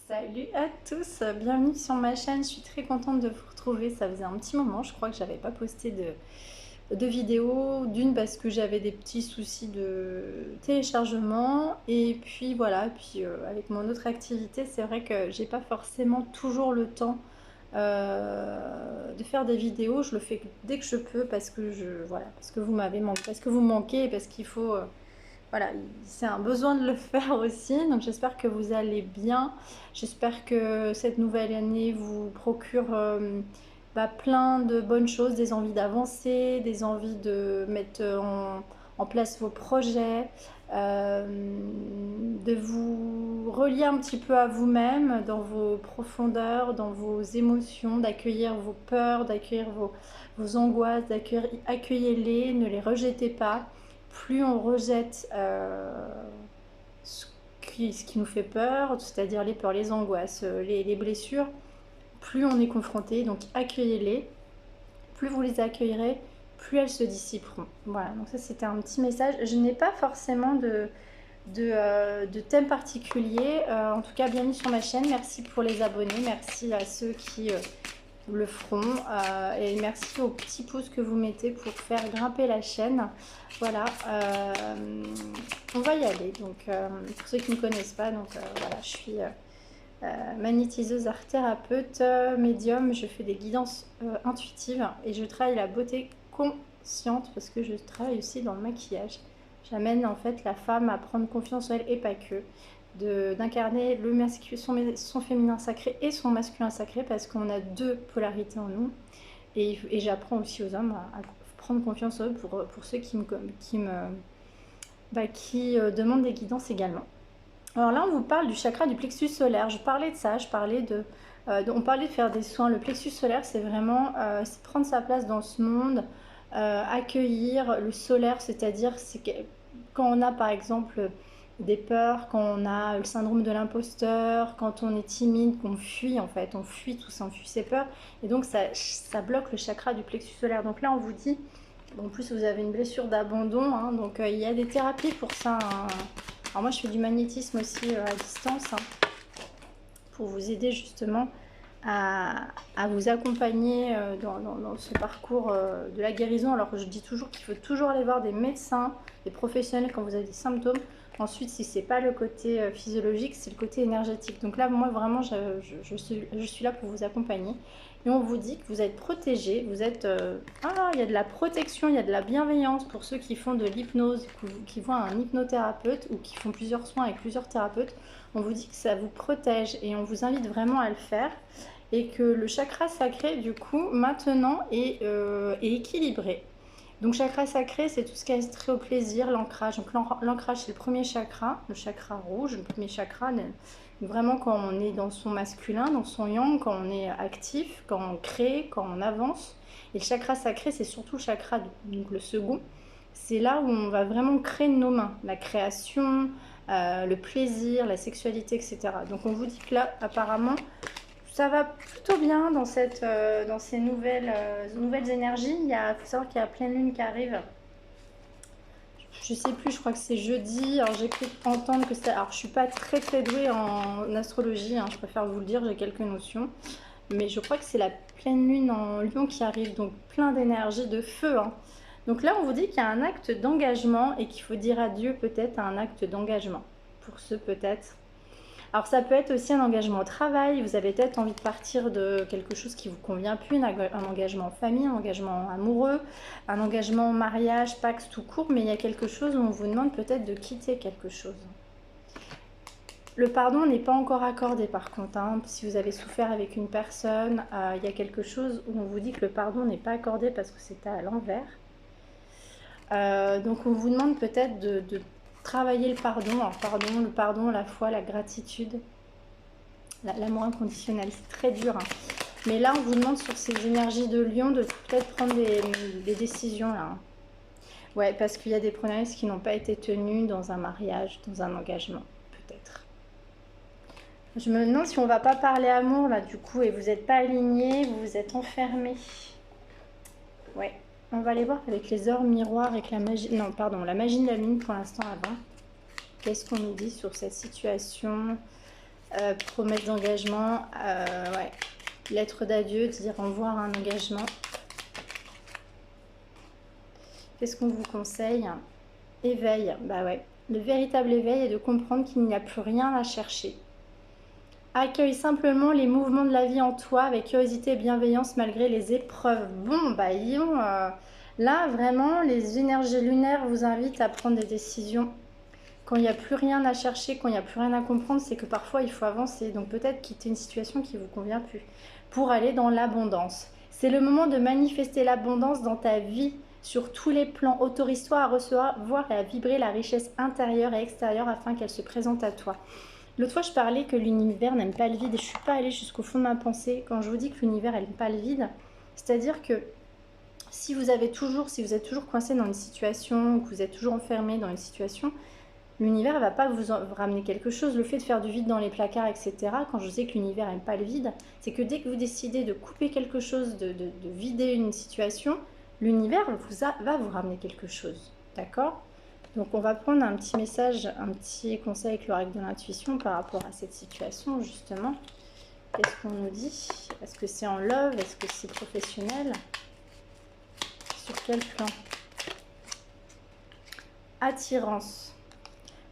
Salut à tous, bienvenue sur ma chaîne, je suis très contente de vous retrouver, ça faisait un petit moment, je crois que j'avais pas posté de vidéo, d'une parce que j'avais des petits soucis de téléchargement, et puis voilà, avec mon autre activité, c'est vrai que j'ai pas forcément toujours le temps de faire des vidéos, je le fais dès que je peux voilà, parce que vous m'avez manqué, parce que vous me manquez, et parce qu'il faut... voilà, c'est un besoin de le faire aussi. Donc j'espère que vous allez bien. J'espère que cette nouvelle année vous procure plein de bonnes choses, des envies d'avancer, des envies de mettre en place vos projets, de vous relier un petit peu à vous-même dans vos profondeurs, dans vos émotions, d'accueillir vos peurs, d'accueillir vos angoisses, accueillez-les, ne les rejetez pas. Plus on rejette ce qui nous fait peur, c'est-à-dire les peurs, les angoisses, les blessures, plus on est confronté. Donc accueillez-les. Plus vous les accueillerez, plus elles se dissiperont. Voilà, donc ça c'était un petit message. Je n'ai pas forcément de thème particulier. En tout cas, bienvenue sur ma chaîne. Merci pour les abonnés. Merci à ceux qui le feront. Et merci aux petits pouces que vous mettez pour faire grimper la chaîne. Voilà, on va y aller. Donc, pour ceux qui ne me connaissent pas, voilà, je suis magnétiseuse, art thérapeute, médium. Je fais des guidances intuitives et je travaille la beauté consciente parce que je travaille aussi dans le maquillage. J'amène en fait la femme à prendre confiance en elle et pas que, d'incarner son féminin sacré et son masculin sacré parce qu'on a deux polarités en nous. Et j'apprends aussi aux hommes à prendre confiance en eux pour ceux qui demandent des guidances également. Alors là, on vous parle du chakra du plexus solaire. Je parlais de ça, on parlait de faire des soins. Le plexus solaire, c'est vraiment c'est prendre sa place dans ce monde, accueillir le solaire, c'est-à-dire quand on a par exemple des peurs, quand on a le syndrome de l'imposteur, quand on est timide, qu'on fuit en fait, on fuit tout ça, on fuit ses peurs, et donc ça bloque le chakra du plexus solaire. Donc là, on vous dit, en plus vous avez une blessure d'abandon, hein, donc il y a des thérapies pour ça, hein. Alors moi je fais du magnétisme aussi à distance, hein, pour vous aider justement à vous accompagner dans ce parcours de la guérison. Alors je dis toujours qu'il faut toujours aller voir des médecins, des professionnels quand vous avez des symptômes. Ensuite, si c'est pas le côté physiologique, c'est le côté énergétique. Donc là, moi vraiment, je suis là pour vous accompagner. Et on vous dit que vous êtes protégé, il y a de la protection, il y a de la bienveillance pour ceux qui font de l'hypnose, qui vont à un hypnothérapeute ou qui font plusieurs soins avec plusieurs thérapeutes. On vous dit que ça vous protège et on vous invite vraiment à le faire. Et que le chakra sacré, du coup, maintenant est équilibré. Donc chakra sacré, c'est tout ce qui est trait au plaisir, l'ancrage. Donc l'ancrage, c'est le premier chakra, le chakra rouge, le premier chakra. Vraiment quand on est dans son masculin, dans son yang, quand on est actif, quand on crée, quand on avance. Et le chakra sacré, c'est surtout le chakra, donc le second. C'est là où on va vraiment créer de nos mains, la création, le plaisir, la sexualité, etc. Donc on vous dit que là, apparemment, ça va plutôt bien dans ces nouvelles énergies. Il faut savoir qu'il y a pleine lune qui arrive. Je sais plus, je crois que c'est jeudi. Alors j'ai cru entendre que c'était... Alors je suis pas très très douée en astrologie, hein, je préfère vous le dire, j'ai quelques notions. Mais je crois que c'est la pleine lune en Lion qui arrive, donc plein d'énergie, de feu, hein. Donc là, on vous dit qu'il y a un acte d'engagement et qu'il faut dire adieu peut-être à un acte d'engagement. Pour ceux peut-être. Alors ça peut être aussi un engagement au travail, vous avez peut-être envie de partir de quelque chose qui vous convient plus, un engagement en famille, un engagement amoureux, un engagement en mariage, pax tout court, mais il y a quelque chose où on vous demande peut-être de quitter quelque chose. Le pardon n'est pas encore accordé par contre, hein. Si vous avez souffert avec une personne, il y a quelque chose où on vous dit que le pardon n'est pas accordé parce que c'est à l'envers. Donc on vous demande peut-être de travailler le pardon. Alors le pardon, la foi, la gratitude, l'amour inconditionnel, c'est très dur, hein. Mais là, on vous demande sur ces énergies de Lion de peut-être prendre des décisions là, hein. Ouais, parce qu'il y a des promesses qui n'ont pas été tenues dans un mariage, dans un engagement, peut-être. Je me demande si on va pas parler amour là du coup et vous n'êtes pas aligné, vous vous êtes enfermé. Ouais. On va aller voir avec les ors miroirs, avec la magie... Non, pardon, la magie de la lune pour l'instant avant. Qu'est-ce qu'on nous dit sur cette situation? Promesse d'engagement, ouais. Lettre d'adieu, dire au revoir à un engagement. Qu'est-ce qu'on vous conseille? Éveil, bah ouais. Le véritable éveil est de comprendre qu'il n'y a plus rien à chercher. Accueille simplement les mouvements de la vie en toi avec curiosité et bienveillance malgré les épreuves. Bon, bah là, vraiment, les énergies lunaires vous invitent à prendre des décisions. Quand il n'y a plus rien à chercher, quand il n'y a plus rien à comprendre, c'est que parfois il faut avancer. Donc peut-être quitter une situation qui ne vous convient plus pour aller dans l'abondance. C'est le moment de manifester l'abondance dans ta vie sur tous les plans. Autorise-toi à recevoir et à vibrer la richesse intérieure et extérieure afin qu'elle se présente à toi. L'autre fois, je parlais que l'univers n'aime pas le vide et je ne suis pas allée jusqu'au fond de ma pensée. Quand je vous dis que l'univers n'aime pas le vide, c'est-à-dire que si vous êtes toujours coincé dans une situation, que vous êtes toujours enfermé dans une situation, l'univers ne va pas vous ramener quelque chose. Le fait de faire du vide dans les placards, etc., quand je sais que l'univers n'aime pas le vide, c'est que dès que vous décidez de couper quelque chose, de vider une situation, l'univers va vous ramener quelque chose. D'accord ? Donc on va prendre un petit message, un petit conseil avec l'oracle de l'intuition par rapport à cette situation, justement. Qu'est-ce qu'on nous dit? Est-ce que c'est en love? Est-ce que c'est professionnel? Sur quel plan? Attirance.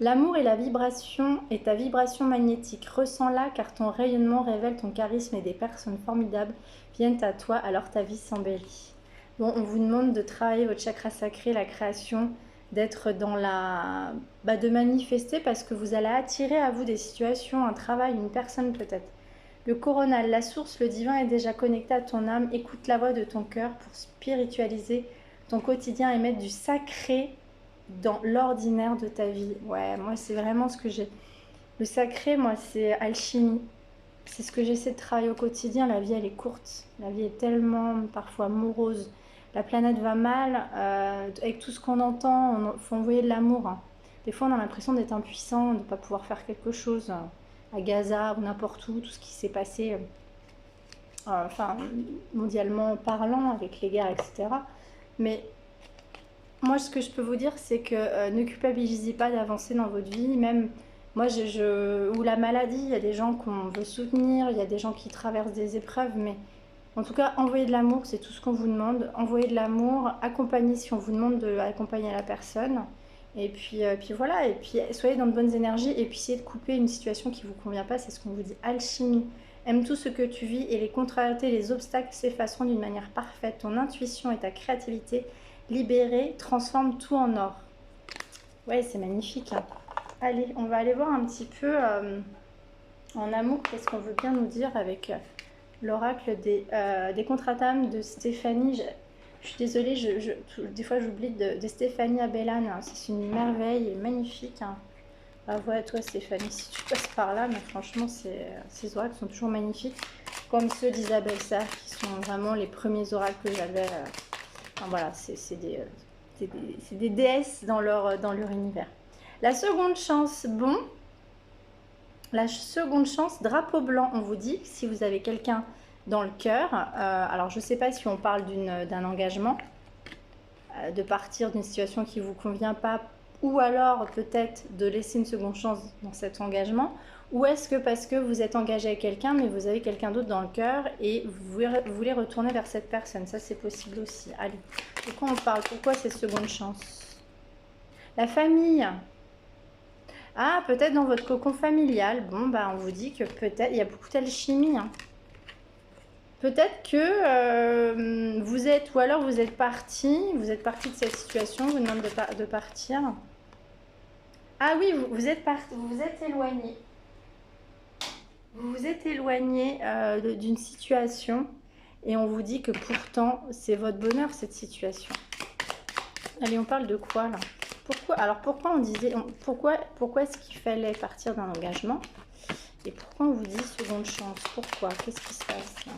L'amour est la vibration, est ta vibration magnétique. Ressens-la car ton rayonnement révèle ton charisme et des personnes formidables viennent à toi, alors ta vie s'embellit. Bon, on vous demande de travailler votre chakra sacré, la création, d'être dans la... de manifester parce que vous allez attirer à vous des situations, un travail, une personne peut-être. Le coronal, la source, le divin est déjà connecté à ton âme. Écoute la voix de ton cœur pour spiritualiser ton quotidien et mettre du sacré dans l'ordinaire de ta vie. Ouais, moi c'est vraiment ce que j'ai. Le sacré, moi c'est alchimie. C'est ce que j'essaie de travailler au quotidien. La vie elle est courte. La vie est tellement parfois morose. La planète va mal. Avec tout ce qu'on entend, il faut envoyer de l'amour. Hein. Des fois on a l'impression d'être impuissant, de ne pas pouvoir faire quelque chose. À Gaza ou n'importe où, tout ce qui s'est passé, enfin mondialement parlant, avec les guerres, etc. Mais moi, ce que je peux vous dire, c'est que ne culpabilisez pas d'avancer dans votre vie. Même moi, ou la maladie, il y a des gens qu'on veut soutenir, il y a des gens qui traversent des épreuves, mais en tout cas, envoyez de l'amour, c'est tout ce qu'on vous demande. Envoyez de l'amour, accompagnez si on vous demande d'accompagner la personne. Et puis voilà, et puis soyez dans de bonnes énergies et puis essayez de couper une situation qui ne vous convient pas, c'est ce qu'on vous dit. Alchimie, aime tout ce que tu vis et les contrariétés, les obstacles s'effaceront d'une manière parfaite. Ton intuition et ta créativité libérée transforment tout en or. Ouais, c'est magnifique. Hein. Allez, on va aller voir un petit peu en amour, qu'est-ce qu'on veut bien nous dire avec l'oracle des contre-âmes de Stéphanie. Je suis désolée, des fois j'oublie de Stéphanie Abellan. C'est une merveille, magnifique. Hein. Bravo à toi Stéphanie, si tu passes par là, mais franchement ces oracles sont toujours magnifiques. Comme ceux d'Isabelle Sarr, qui sont vraiment les premiers oracles que j'avais. Enfin, voilà, c'est des déesses dans leur univers. La seconde chance, bon. La seconde chance, drapeau blanc, on vous dit, si vous avez quelqu'un dans le cœur, alors je ne sais pas si on parle d'un engagement, de partir d'une situation qui ne vous convient pas, ou alors peut-être de laisser une seconde chance dans cet engagement, ou est-ce que parce que vous êtes engagé avec quelqu'un, mais vous avez quelqu'un d'autre dans le cœur et vous voulez retourner vers cette personne, ça c'est possible aussi. Allez, de quoi on parle? Pourquoi cette seconde chance? La famille. Ah, peut-être dans votre cocon familial. Bon, bah on vous dit que peut-être, il y a beaucoup d'alchimie, hein. Peut-être que vous êtes, ou alors vous êtes parti de cette situation, vous demandez de partir. Ah oui, vous êtes éloigné. Vous vous êtes éloigné d'une situation et on vous dit que pourtant, c'est votre bonheur cette situation. Allez, on parle de quoi là? Pourquoi on disait, pourquoi est-ce qu'il fallait partir d'un engagement? Et pourquoi on vous dit seconde chance? Pourquoi? Qu'est-ce qui se passe là?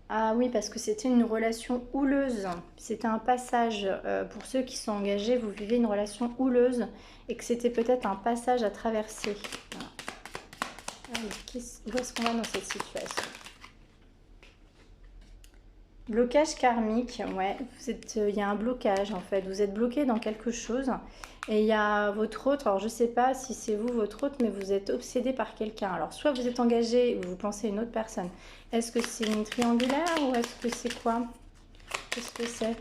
Ah oui, parce que c'était une relation houleuse. C'était un passage, pour ceux qui sont engagés, vous vivez une relation houleuse et que c'était peut-être un passage à traverser. Voilà. Allez, où est-ce qu'on va dans cette situation? Blocage karmique, ouais, il y a un blocage en fait, vous êtes bloqué dans quelque chose Et il y a votre autre, alors je ne sais pas si c'est vous, votre autre, mais vous êtes obsédé par quelqu'un. Alors soit vous êtes engagé ou vous pensez à une autre personne. Est-ce que c'est une triangulaire ou est-ce que c'est quoi? Qu'est-ce que c'est?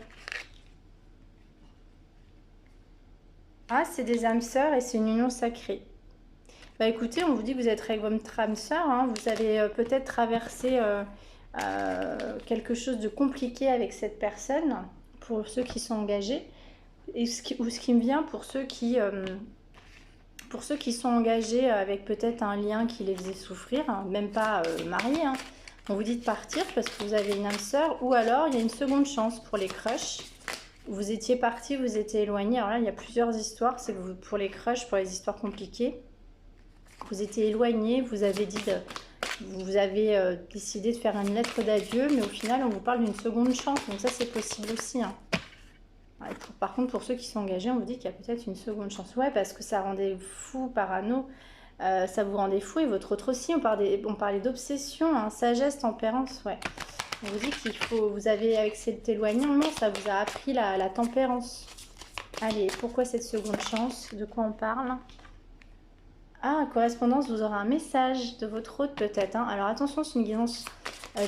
Ah, c'est des âmes sœurs et c'est une union sacrée. Bah écoutez, on vous dit que vous êtes avec votre âme sœur, hein. Vous avez peut-être traversé quelque chose de compliqué avec cette personne, pour ceux qui sont engagés. Et ou ce qui me vient pour ceux qui sont engagés avec peut-être un lien qui les faisait souffrir, hein, même pas mariés, hein. On vous dit de partir parce que vous avez une âme sœur, ou alors il y a une seconde chance pour les crushs. Vous étiez parti, vous étiez éloigné. Alors là, il y a plusieurs histoires. C'est que vous, pour les crushs, pour les histoires compliquées, vous étiez éloigné, vous avez dit vous avez décidé de faire une lettre d'adieu, mais au final, on vous parle d'une seconde chance. Donc ça, c'est possible aussi, hein. Ouais, par contre, pour ceux qui sont engagés, on vous dit qu'il y a peut-être une seconde chance. Ouais, parce que ça rendait fou, parano. Ça vous rendait fou et votre autre aussi. On parlait d'obsession, hein, sagesse, tempérance, ouais. On vous dit qu'il faut, vous avez, avec cet éloignement, ça vous a appris la tempérance. Allez, pourquoi cette seconde chance? De quoi on parle? Ah, correspondance, vous aurez un message de votre hôte peut-être, hein. Alors attention, c'est une guidance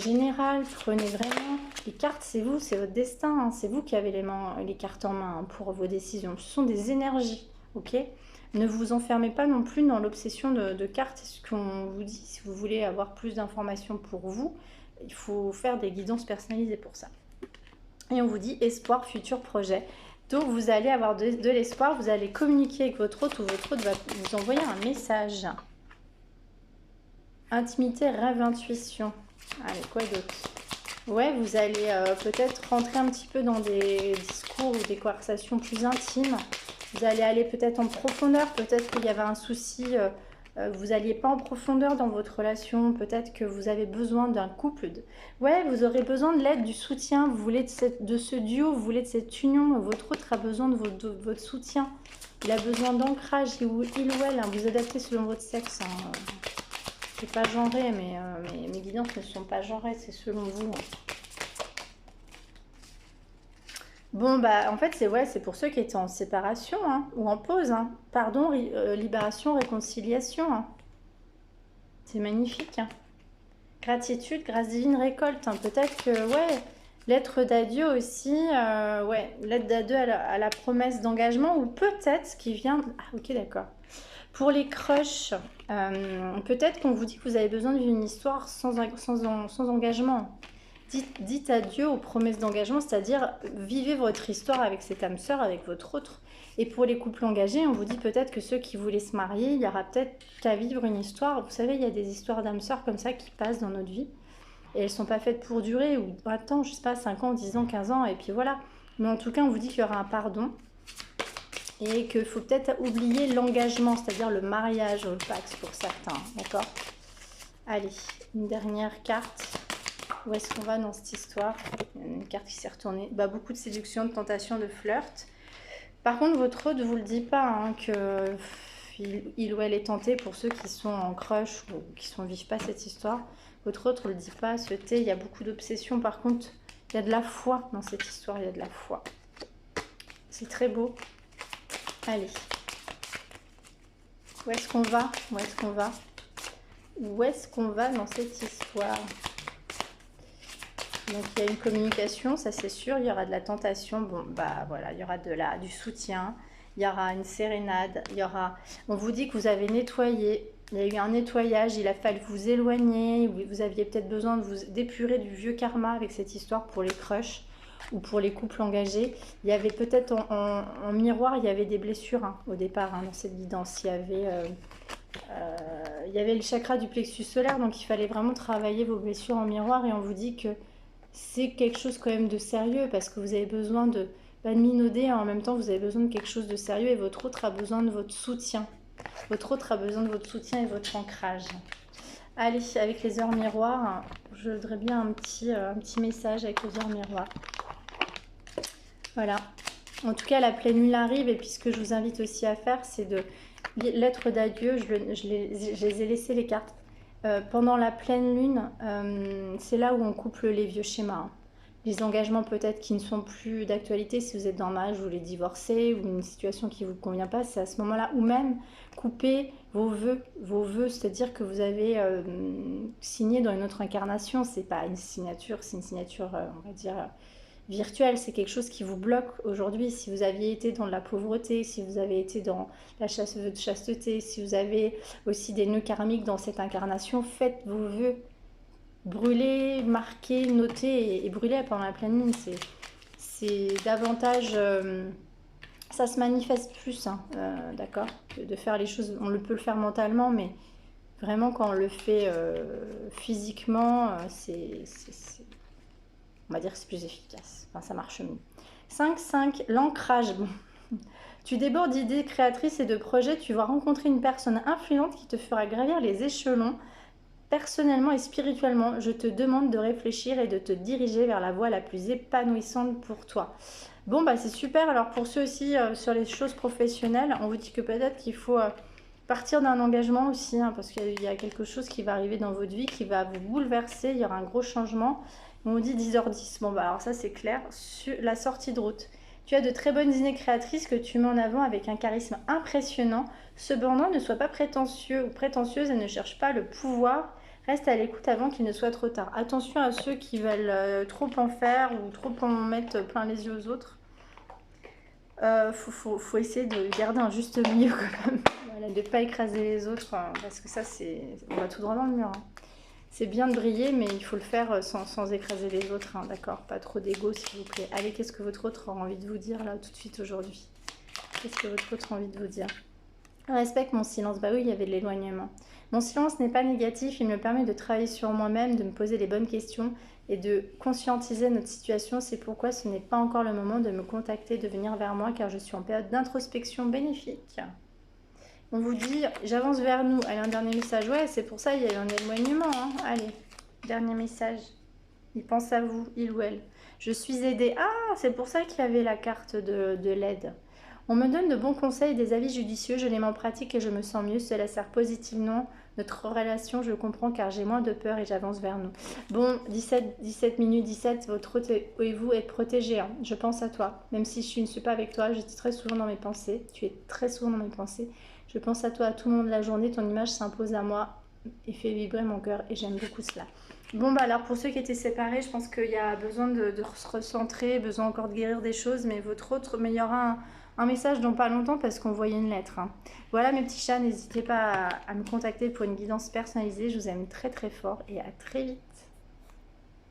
générale. Prenez vraiment les cartes, c'est vous, c'est votre destin, hein. C'est vous qui avez les cartes en main, hein, pour vos décisions. Ce sont des énergies, ok? Ne vous enfermez pas non plus dans l'obsession de cartes. C'est ce qu'on vous dit. Si vous voulez avoir plus d'informations pour vous, il faut faire des guidances personnalisées pour ça. Et on vous dit espoir, futur projet. Donc vous allez avoir de l'espoir, vous allez communiquer avec votre hôte ou votre hôte va vous envoyer un message. Intimité, rêve, intuition. Allez, quoi d'autre? Ouais, vous allez peut-être rentrer un petit peu dans des discours ou des conversations plus intimes. Vous allez aller peut-être en profondeur, peut-être qu'il y avait un souci, vous n'alliez pas en profondeur dans votre relation, peut-être que vous avez besoin d'un couple. Ouais, vous aurez besoin de l'aide, du soutien, vous voulez de ce duo, vous voulez de cette union, votre autre a besoin de votre soutien. Il a besoin d'ancrage, il ou elle, hein, vous adaptez selon votre sexe, hein. C'est pas genré, mais mes guidances ne sont pas genrées, c'est selon vous, hein. Bon, bah, en fait, c'est pour ceux qui étaient en séparation, hein, ou en pause, hein. Pardon, libération, réconciliation, hein. C'est magnifique, hein. Gratitude, grâce divine, récolte, hein. Peut-être que, ouais, lettre d'adieu aussi, ouais, lettre d'adieu à la promesse d'engagement, ou peut-être ce qui vient... Ah, ok, d'accord. Pour les crushs, peut-être qu'on vous dit que vous avez besoin d'une histoire sans engagement. Dites adieu aux promesses d'engagement, c'est-à-dire vivez votre histoire avec cette âme sœur, avec votre autre. Et pour les couples engagés, on vous dit peut-être que ceux qui voulaient se marier, il y aura peut-être qu'à vivre une histoire. Vous savez, il y a des histoires d'âmes sœurs comme ça qui passent dans notre vie. Et elles ne sont pas faites pour durer, ou attends, je sais pas, 5 ans, 10 ans, 15 ans, et puis voilà. Mais en tout cas, on vous dit qu'il y aura un pardon. Et qu'il faut peut-être oublier l'engagement, c'est-à-dire le mariage ou le pax pour certains, d'accord? Allez, une dernière carte. Où est-ce qu'on va dans cette histoire? Une carte qui s'est retournée. Bah, beaucoup de séduction, de tentation, de flirt. Par contre, votre hôte ne vous le dit pas, hein, que il ou elle est tenté pour ceux qui sont en crush ou qui ne vivent pas cette histoire. Votre hôte ne le dit pas, ce thé, il y a beaucoup d'obsession. Par contre, il y a de la foi dans cette histoire, il y a de la foi. C'est très beau. Allez. Où est-ce qu'on va? Où est-ce qu'on va? Où est-ce qu'on va dans cette histoire? Donc il y a une communication, ça c'est sûr, il y aura de la tentation, bon bah voilà, il y aura du soutien, il y aura une sérénade, on vous dit que vous avez nettoyé, il y a eu un nettoyage, il a fallu vous éloigner, vous aviez peut-être besoin de vous d'épurer du vieux karma avec cette histoire pour les crushs ou pour les couples engagés. Il y avait peut-être en miroir, il y avait des blessures, hein, au départ, hein, dans cette guidance, il y avait le chakra du plexus solaire, donc il fallait vraiment travailler vos blessures en miroir et on vous dit que c'est quelque chose quand même de sérieux parce que vous avez besoin de minauder et en même temps vous avez besoin de quelque chose de sérieux et votre autre a besoin de votre soutien. Votre autre a besoin de votre soutien et votre ancrage. Allez, avec les heures miroirs, je voudrais bien un petit message avec les heures miroirs. Voilà. En tout cas, la pleine lune arrive et puis ce que je vous invite aussi à faire, c'est de lettres d'adieu. Je les ai laissées les cartes. Pendant la pleine lune, c'est là où on coupe les vieux schémas, hein. des engagements peut-être qui ne sont plus d'actualité si vous êtes dans le mariage, vous voulez divorcer ou une situation qui ne vous convient pas, c'est à ce moment-là, ou même couper vos vœux, c'est-à-dire que vous avez signé dans une autre incarnation, c'est pas une signature, c'est une signature, on va dire, virtuelle, c'est quelque chose qui vous bloque aujourd'hui. Si vous aviez été dans de la pauvreté, si vous avez été dans la chasteté, si vous avez aussi des nœuds karmiques dans cette incarnation, faites vos vœux. Brûler, marquer, noter et brûler pendant la pleine lune, c'est davantage... ça se manifeste plus, hein, d'accord, de faire les choses, on peut le faire mentalement, mais vraiment quand on le fait physiquement, on va dire que c'est plus efficace, enfin ça marche mieux. 5, l'ancrage. Tu débordes d'idées créatrices et de projets, tu vas rencontrer une personne influente qui te fera gravir les échelons. Personnellement et spirituellement, je te demande de réfléchir et de te diriger vers la voie la plus épanouissante pour toi. Bon, bah c'est super. Alors pour ceux aussi sur les choses professionnelles, on vous dit que peut-être qu'il faut partir d'un engagement aussi, hein, parce qu'il y a quelque chose qui va arriver dans votre vie, qui va vous bouleverser, il y aura un gros changement. On vous dit 10h10. Bon, bah alors ça c'est clair. Sur la sortie de route. Tu as de très bonnes idées créatrices que tu mets en avant avec un charisme impressionnant. Cependant, ne sois pas prétentieux ou prétentieuse et ne cherche pas le pouvoir. Reste à l'écoute avant qu'il ne soit trop tard. Attention à ceux qui veulent trop en faire ou trop en mettre plein les yeux aux autres. Faut essayer de garder un juste milieu quand même. Voilà, de ne pas écraser les autres, parce que ça, on va tout droit dans le mur. Hein. C'est bien de briller, mais il faut le faire sans écraser les autres, hein, d'accord? Pas trop d'ego, s'il vous plaît. Allez, qu'est-ce que votre autre a envie de vous dire, là, tout de suite, aujourd'hui? Qu'est-ce que votre autre a envie de vous dire? Respecte mon silence. Bah oui, il y avait de l'éloignement. Mon silence n'est pas négatif, il me permet de travailler sur moi-même, de me poser les bonnes questions et de conscientiser notre situation. C'est pourquoi ce n'est pas encore le moment de me contacter, de venir vers moi, car je suis en période d'introspection bénéfique. On vous dit, j'avance vers nous. Allez, un dernier message. Ouais, c'est pour ça, il y a eu un éloignement. Hein. Allez, dernier message. Il pense à vous, il ou elle. Je suis aidée. Ah, c'est pour ça qu'il y avait la carte de l'aide. On me donne de bons conseils, des avis judicieux, je les mets en pratique et je me sens mieux. Cela sert positivement notre relation, je comprends car j'ai moins de peur et j'avance vers nous. Bon, 17 minutes 17, votre hôte et vous êtes protégés. Hein. Je pense à toi. Même si je ne suis pas avec toi, je suis très souvent dans mes pensées. Tu es très souvent dans mes pensées. Je pense à toi à tout moment de la journée. Ton image s'impose à moi et fait vibrer mon cœur et j'aime beaucoup cela. Bon, bah alors pour ceux qui étaient séparés, je pense qu'il y a besoin de se recentrer, besoin encore de guérir des choses, mais votre autre, mais il y aura un message dans pas longtemps parce qu'on voyait une lettre. Hein. Voilà mes petits chats, n'hésitez pas à me contacter pour une guidance personnalisée. Je vous aime très très fort et à très vite.